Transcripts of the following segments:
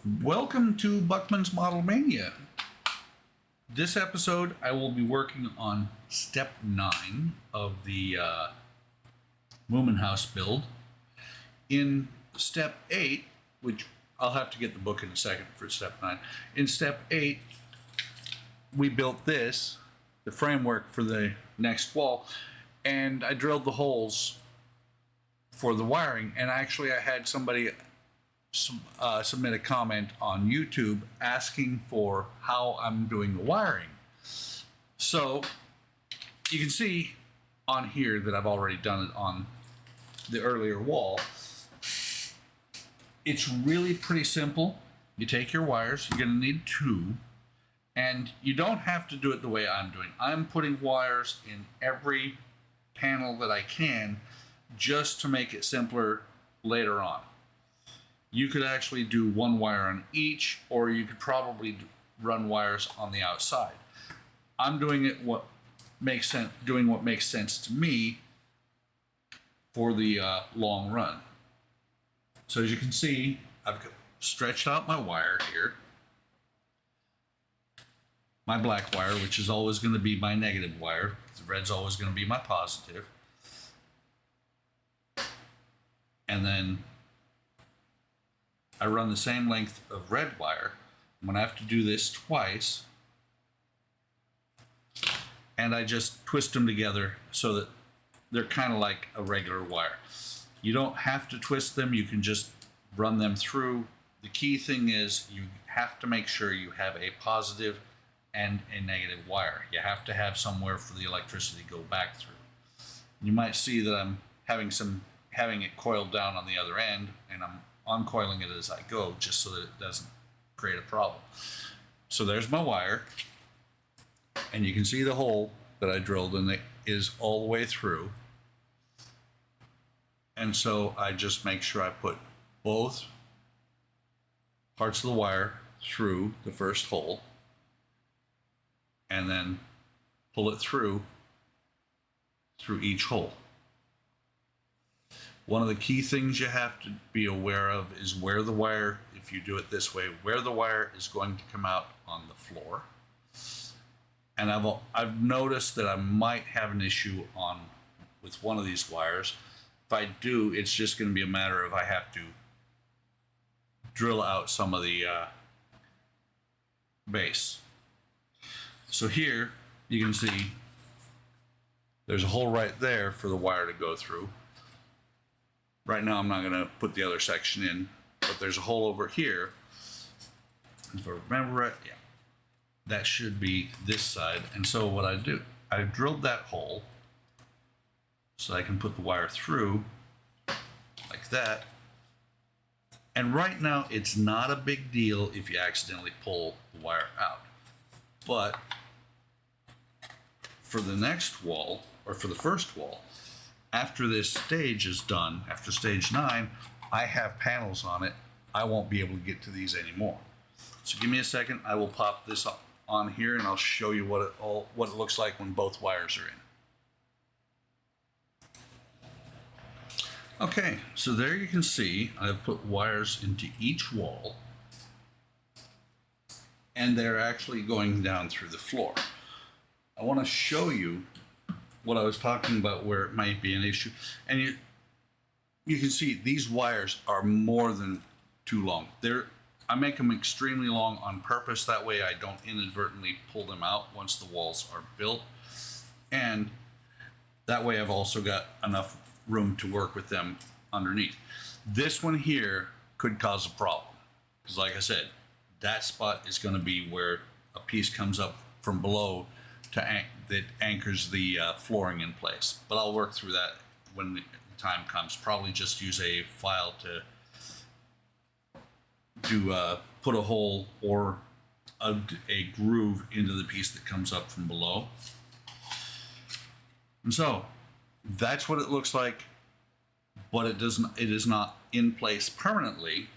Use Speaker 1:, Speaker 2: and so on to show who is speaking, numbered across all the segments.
Speaker 1: Welcome to Buckman's Model Mania. This episode, I will be working on step 9 of the Moomin house build. In step 8, which I'll have to get the book in a second for step 9. In step 8, we built this, the framework for the next wall, and I drilled the holes for the wiring. And actually, I had somebody submit a comment on YouTube asking for how I'm doing the wiring. So you can see on here that I've already done it on the earlier wall. It's really pretty simple. You take your wires, you're going to need 2, and you don't have to do it the way I'm doing. I'm putting wires in every panel that I can just to make it simpler later on. You could actually do 1 wire on each, or you could probably run wires on the outside. I'm doing it what makes sense to me for the long run. So as you can see, I've stretched out my wire here. My black wire, which is always going to be my negative wire. The red's always going to be my positive. And then I run the same length of red wire. I'm going to have to do this twice. And I just twist them together so that they're kind of like a regular wire. You don't have to twist them. You can just run them through. The key thing is you have to make sure you have a positive and a negative wire. You have to have somewhere for the electricity to go back through. You might see that I'm having it coiled down on the other end, and I'm uncoiling it as I go just so that it doesn't create a problem. So there's my wire, and you can see the hole that I drilled, and it is all the way through. And so I just make sure I put both parts of the wire through the first hole and then pull it through each hole. One of the key things you have to be aware of is where the wire, if you do it this way, where the wire is going to come out on the floor. And I've noticed that I might have an issue with one of these wires. If I do, it's just going to be a matter of I have to drill out some of the base. So here you can see there's a hole right there for the wire to go through. Right now I'm not going to put the other section in, but there's a hole over here. If I remember right, yeah, that should be this side. And so what I do, I drilled that hole so I can put the wire through like that. And right now it's not a big deal if you accidentally pull the wire out. But for the next wall, or for the first wall, after this stage is done, after stage 9, I have panels on it. I won't be able to get to these anymore. So give me a second. I will pop this on here and I'll show you what it looks like when both wires are in. Okay, so there you can see I've put wires into each wall, and they're actually going down through the floor. I want to show you what I was talking about where it might be an issue. And you can see these wires are more than too long. I make them extremely long on purpose. That way I don't inadvertently pull them out once the walls are built. And that way I've also got enough room to work with them underneath. This one here could cause a problem, because like I said, that spot is going to be where a piece comes up from below that anchors the flooring in place. But I'll work through that when the time comes. Probably just use a file to put a hole or a groove into the piece that comes up from below. And so that's what it looks like, but it is not in place permanently.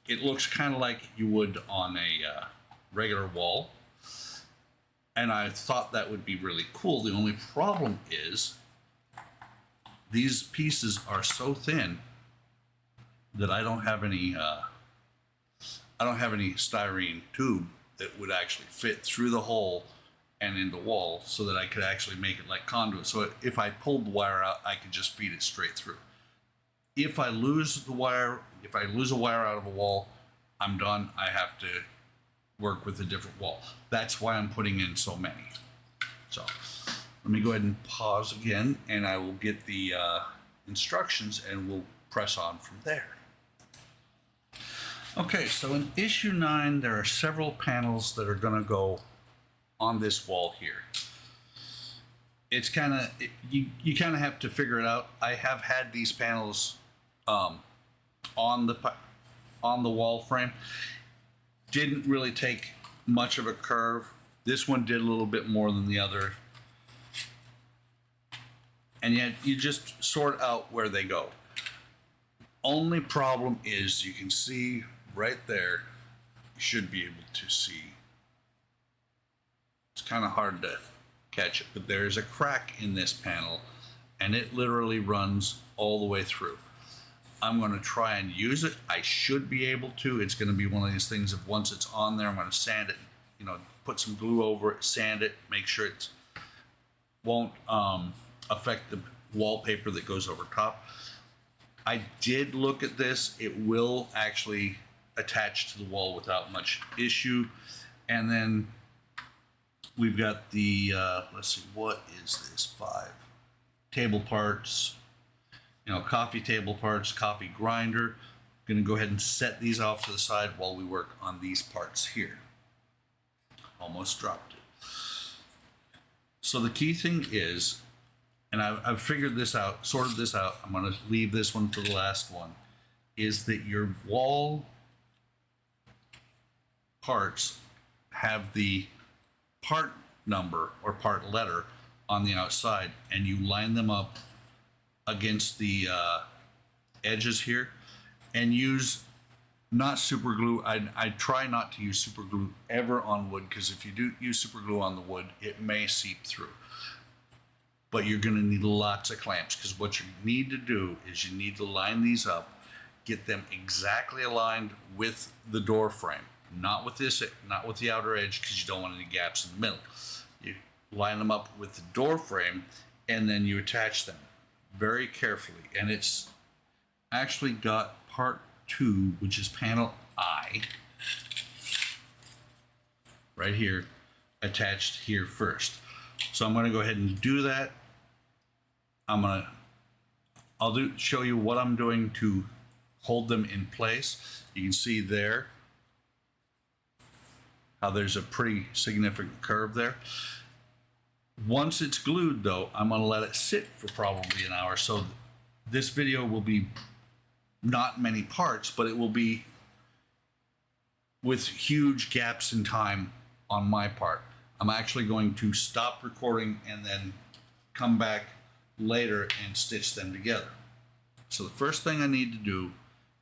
Speaker 1: It looks kind of like you would on a regular wall. And I thought that would be really cool. The only problem is these pieces are so thin that I don't have any I don't have any styrene tube that would actually fit through the hole and in the wall so that I could actually make it like conduit. So if I pulled the wire out, I could just feed it straight through. If I lose the wire, if I lose a wire out of a wall, I'm done. I have to work with a different wall. That's why I'm putting in so many. So let me go ahead and pause again, and I will get the instructions and we'll press on from there. Okay, so in issue 9, there are several panels that are going to go on this wall here. It's kind of, you kind of have to figure it out. I have had these panels on the wall frame. Didn't really take much of a curve. This one did a little bit more than the other. And yet you just sort out where they go. Only problem is you can see right there, you should be able to see. It's kind of hard to catch it, but there's a crack in this panel and it literally runs all the way through. I'm going to try and use it. I should be able to. It's going to be one of these things of once it's on there, I'm going to sand it, you know, put some glue over it, sand it, make sure it won't affect the wallpaper that goes over top. I did look at this. It will actually attach to the wall without much issue. And then we've got the, let's see, what is this? 5 table parts, you know, coffee table parts, coffee grinder. I'm gonna go ahead and set these off to the side while we work on these parts here. Almost dropped it. So the key thing is, and I've figured this out, sorted this out, I'm going to leave this one to the last one, is that your wall parts have the part number or part letter on the outside, and you line them up against the edges here and use not super glue. I try not to use super glue ever on wood, because if you do use super glue on the wood, it may seep through. But you're going to need lots of clamps, because what you need to do is you need to line these up, get them exactly aligned with the door frame, not with this, not with the outer edge, because you don't want any gaps in the middle. You line them up with the door frame, and then you attach them very carefully. And it's actually got part 2, which is panel I, right here, attached here first. So I'm going to go ahead and do that. I'll show you what I'm doing to hold them in place. You can see there how there's a pretty significant curve there. Once it's glued though, I'm going to let it sit for probably an hour. So this video will be not many parts, but it will be with huge gaps in time on my part. I'm actually going to stop recording and then come back later and stitch them together. So the first thing I need to do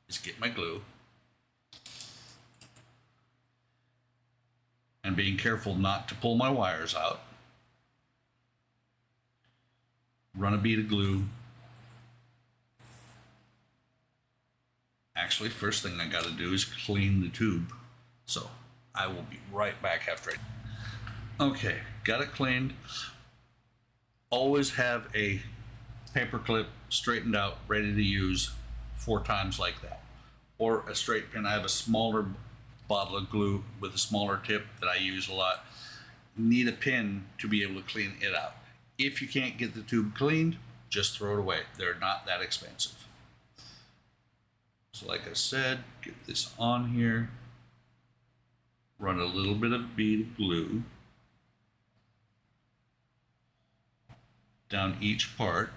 Speaker 1: is get my glue, and being careful not to pull my wires out. Run a bead of glue. Actually, first thing I got to do is clean the tube. So I will be right back after Okay, got it cleaned. Always have a paper clip straightened out, ready to use 4 times like that. Or a straight pin. I have a smaller bottle of glue with a smaller tip that I use a lot. Need a pin to be able to clean it out. If you can't get the tube cleaned, just throw it away. They're not that expensive. So like I said, get this on here. Run a little bit of bead of glue down each part,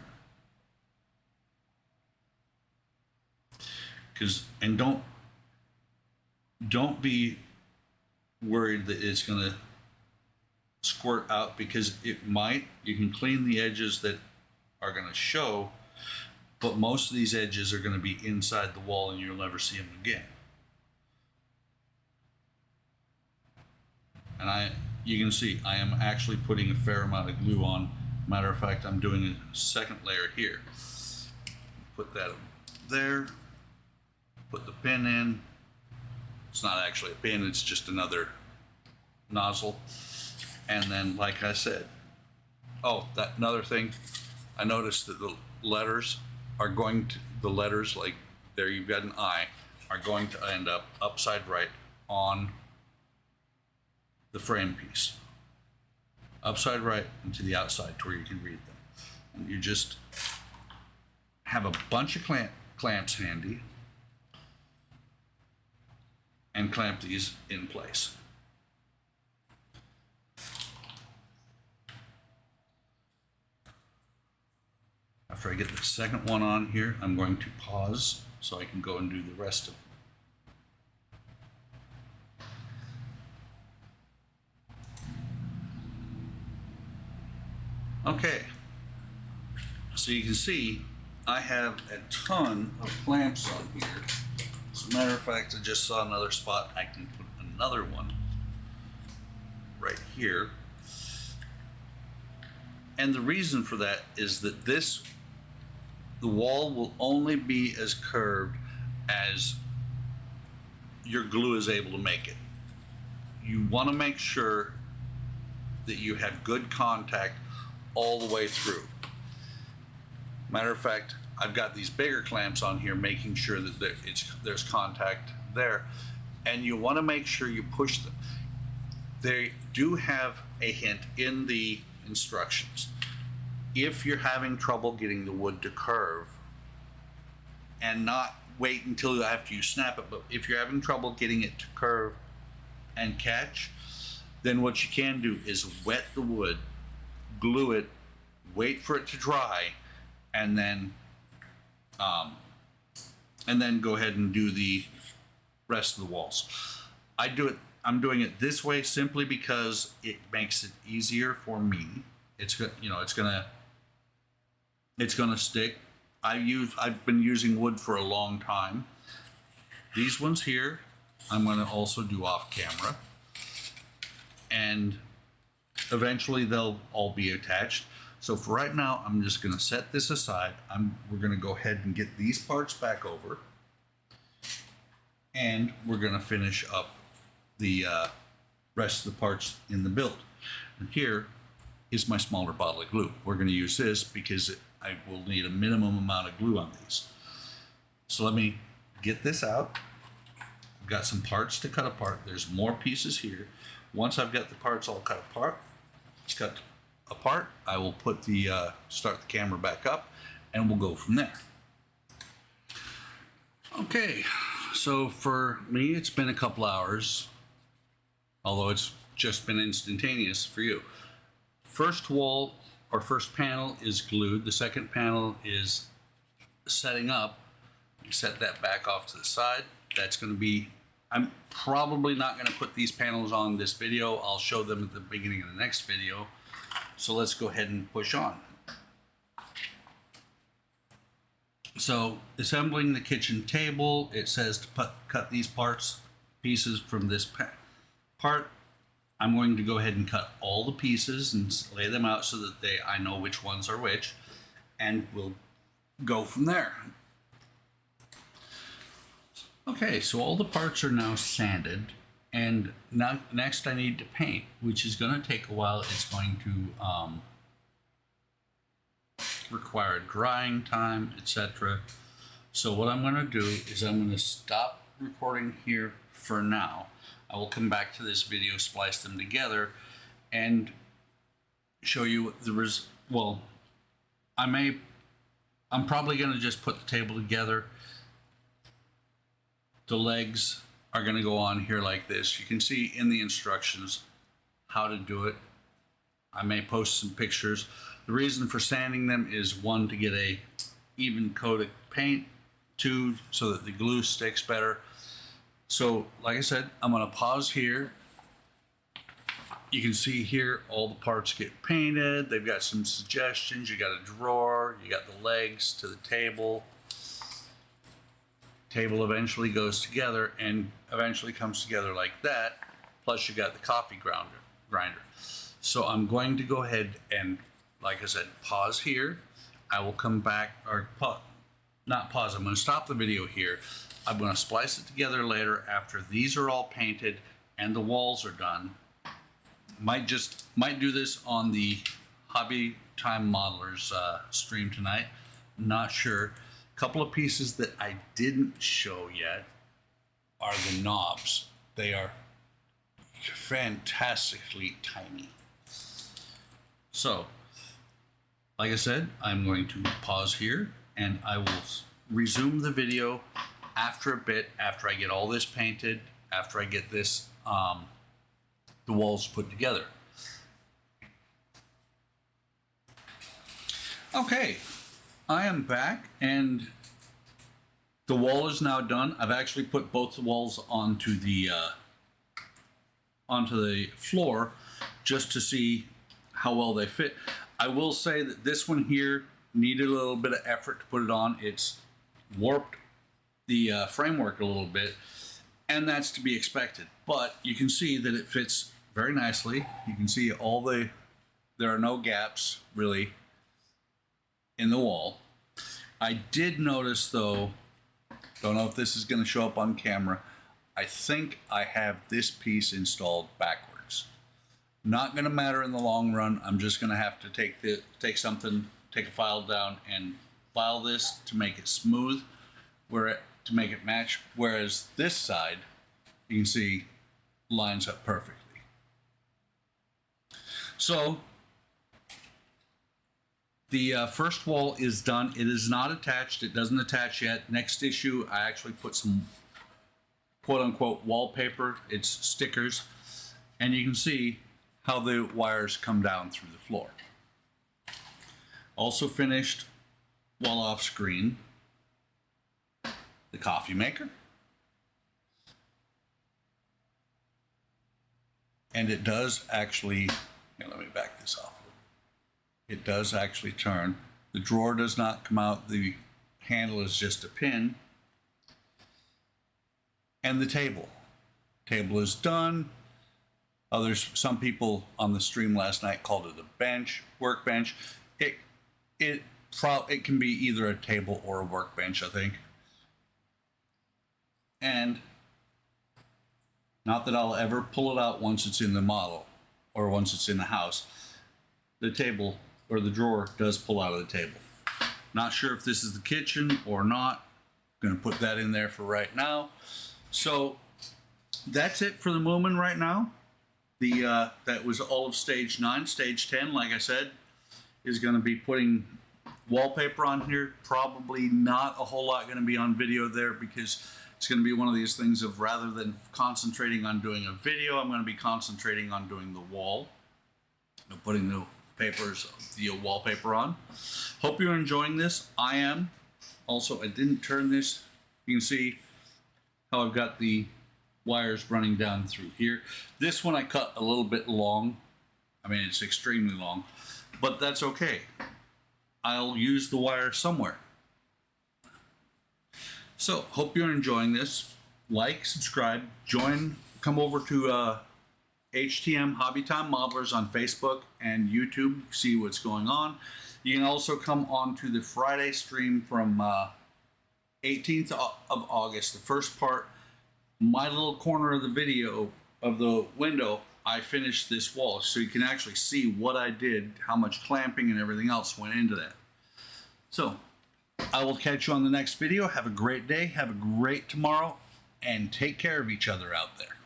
Speaker 1: and don't be worried that it's going to squirt out, because it might. You can clean the edges that are going to show, but most of these edges are going to be inside the wall and you'll never see them again. And you can see I am actually putting a fair amount of glue on. Matter of fact, I'm doing a second layer here. Put that there, put the pin in, It's not actually a pin, it's just another nozzle. And then, like I said, oh, that another thing, I noticed that the letters are going to, the letters, like there you've got an I, are going to end up upside right on the frame piece. Upside right and to the outside to where you can read them. And you just have a bunch of clamps handy and clamp these in place. After I get the second one on here, I'm going to pause so I can go and do the rest of them. Okay, so you can see I have a ton of clamps on here. As a matter of fact, I just saw another spot. I can put another one right here. And the reason for that is that the wall will only be as curved as your glue is able to make it. You want to make sure that you have good contact all the way through. Matter of fact, I've got these bigger clamps on here making sure that there's contact there, and you want to make sure you push them. They do have a hint in the instructions. If you're having trouble getting the wood to curve, and not wait until after you snap it, but if you're having trouble getting it to curve and catch, then what you can do is wet the wood, glue it, wait for it to dry, and then go ahead and do the rest of the walls. I'm doing it this way simply because it makes it easier for me. It's gonna stick. I've been using wood for a long time. These ones here, I'm gonna also do off camera, and eventually they'll all be attached. So for right now, I'm just gonna set this aside. We're gonna go ahead and get these parts back over, and we're gonna finish up the rest of the parts in the build. And here is my smaller bottle of glue. We're gonna use this because I will need a minimum amount of glue on these. So let me get this out. I've got some parts to cut apart. There's more pieces here. Once I've got the parts all cut apart, I will put start the camera back up, and we'll go from there. Okay, so for me, it's been a couple hours, although it's just been instantaneous for you. First wall or first panel is glued. The second panel is setting up. You set that back off to the side. That's going to be, I'm probably not going to put these panels on this video. I'll show them at the beginning of the next video. So let's go ahead and push on. So assembling the kitchen table, it says to cut these pieces from this part. I'm going to go ahead and cut all the pieces and lay them out so that I know which ones are which, and we'll go from there. Okay, so all the parts are now sanded, and now next I need to paint, which is going to take a while. It's going to require drying time, etc. So what I'm going to do is I'm going to stop recording here for now. I will come back to this video, splice them together, and show you well, I'm probably going to just put the table together. The legs are going to go on here like this. You can see in the instructions how to do it. I may post some pictures. The reason for sanding them is, one, to get a even coat of paint, two, so that the glue sticks better. So like I said, I'm going to pause here. You can see here all the parts get painted. They've got some suggestions. You got a drawer, you got the legs to the table. Table eventually goes together and eventually comes together like that. Plus you got the coffee grinder. So I'm going to go ahead and, like I said, pause here. I will come back, or not pause, I'm going to stop the video here. I'm going to splice it together later after these are all painted and the walls are done. Might do this on the Hobby Time Modelers stream tonight. Not sure. A couple of pieces that I didn't show yet are the knobs. They are fantastically tiny. So, like I said, I'm going to pause here and I will resume the video after a bit, after I get all this painted, after I get this, the walls put together. Okay, I am back and the wall is now done. I've actually put both the walls onto the floor just to see how well they fit. I will say that this one here needed a little bit of effort to put it on. It's warped the framework a little bit, and that's to be expected. But you can see that it fits very nicely. You can see there are no gaps really in the wall. I did notice though, don't know if this is going to show up on camera, I think I have this piece installed backwards. Not going to matter in the long run. I'm just going to have to take a file down and file this to make it smooth, to make it match. Whereas this side, you can see, lines up perfectly. So the first wall is done. It is not attached. It doesn't attach yet. Next issue, I actually put some quote-unquote wallpaper. It's stickers, and you can see how the wires come down through the floor. Also finished, while off screen, the coffee maker. And it does actually, let me back this off. It does actually turn. The drawer does not come out. The handle is just a pin. And the table. Table is done. Some people on the stream last night called it a bench, workbench. It can be either a table or a workbench, I think. And not that I'll ever pull it out once it's in the model or once it's in the house. The table or the drawer does pull out of the table. Not sure if this is the kitchen or not. I'm going to put that in there for right now. So that's it for the Moomin right now. That was all of stage 9. Stage 10, like I said, is going to be putting wallpaper on here. Probably not a whole lot going to be on video there because it's going to be one of these things of, rather than concentrating on doing a video, I'm going to be concentrating on doing the wall. Putting the wallpaper on. Hope you're enjoying this. I am. Also, I didn't turn this. You can see how I've got the wires running down through here. This one I cut a little bit long. I mean, it's extremely long, but that's okay. I'll use the wire somewhere. So, hope you're enjoying this. Like, subscribe, come over to HTM Hobby Time Modelers on Facebook and YouTube, see what's going on. You can also come on to the Friday stream from 18th of August. The first part, my little corner of the video, of the window, I finished this wall. So you can actually see what I did, how much clamping and everything else went into that. So, I will catch you on the next video. Have a great day, have a great tomorrow, and take care of each other out there.